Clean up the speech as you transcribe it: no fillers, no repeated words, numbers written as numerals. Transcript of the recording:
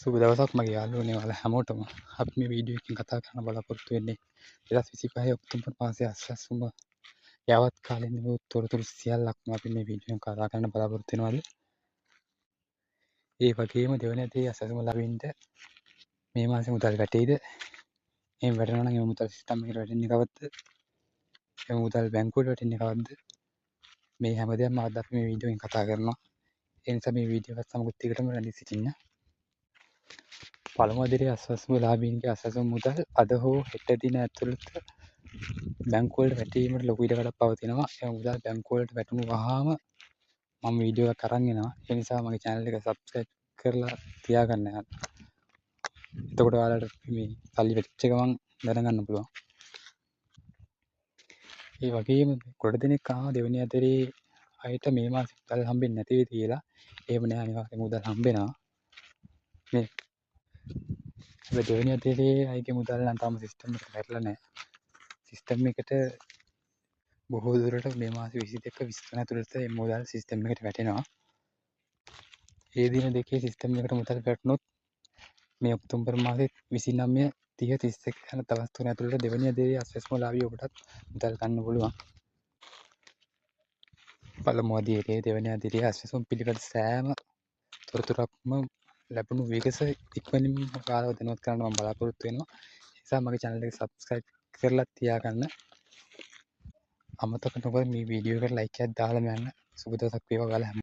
සුබ දවසක් මගේ යාළුවනේ ඔයාලා හැමෝටම. අපි මේ වීඩියෝ එකකින් කතා කරන්න බලාපොරොත්තු වෙන්නේ 2025 ඔක්තෝබර් මාසයේ අස්වැස්සුම යවත් කාලේ නිකුත් තොරතුරු සියල්ලක්ම අපි මේ වීඩියෝ එකෙන් කතා කරන්න බලාපොරොත්තු වෙනවාද? ඒ වගේම දෙවන දේ අස්වැස්සුම ලාභීන්ට මේ මාසේ මුදල් වැටෙයිද? එහෙම වැටෙනවා නම් ඒ මුදල් සිස්ටම් එකට වැටෙන්නේ කවද්ද? ඒ මුදල් බැංකුවට වැටෙන්නේ කවද්ද? මේ හැමදේම අද අපි මේ වීඩියෝ එකෙන් කතා කරනවා. ඒ නිසා මේ වීඩියෝ එකත් සමග දිගටම රැඳී සිටින්න. පළමු අදියරේ අස්වැස්සුම ලාභීන්ගේ අස්වැස්සුම මුදල් අද හෝ හෙට දින ඇතුළත බැංකුවලට වැටීමට ලොකු ඉඩකඩක් පවතිනවා. ඒ මුදල් බැංකුවලට වැටුණු වහාම මම වීඩියෝ එකක් අරන් එනවා. ඒ නිසා මගේ channel එක subscribe කරලා තියාගන්න යන්න. එතකොට ඔයාලට මේ සල්ලි වැටිච්ච ගමන් දැනගන්න පුළුවන්. ඒ වගේම ගොඩ දෙනෙක් අහනවා දෙවෙනි අදියරේ අයට මේ මාසේ මුදල් හම්බෙන්නේ නැති වෙයි කියලා. එහෙම නෑ, අනිවාර්යෙන් මුදල් හම්බෙනවා. මේ හැබැයි දෙවෙනි අදියරේ අයගේ මුදල් නම් තාම සිස්ටම් එකට වැටලා නැහැ. සිස්ටම් එකට බොහෝ දුරට මේ මාසේ 22 23 ඇතුළත මේ මුදල් සිස්ටම් එකට වැටෙනවා. ඒ දින දෙකේ සිස්ටම් එකට මුදල් වැටුණොත් මේ ඔක්තෝබර් මාසේ 29 30 31 යන දවස් තුන ඇතුළත දෙවෙනි අදියරේ අස්වැස්සුම ලාභී ඔබටත් මුදල් ගන්න පුළුවන්. පළමු අදියරේ දෙවෙනි අදියරේ අස්වැස්සුම පිළිබඳ සෑම තොරතුරක්ම ලැබුණු විගස ඉක්මනින්ම ඔයාලව දැනුවත් කරන්න මම බලාපොරොත්තු වෙනවා. ඒ නිසා මගේ channel එක subscribe කරලා තියාගන්න. අමතක නොකර මේ වීඩියෝ එකට like එකක් දාලා යන්න. සුබ දවසක් වේවා ඔයාලා හැමෝටම.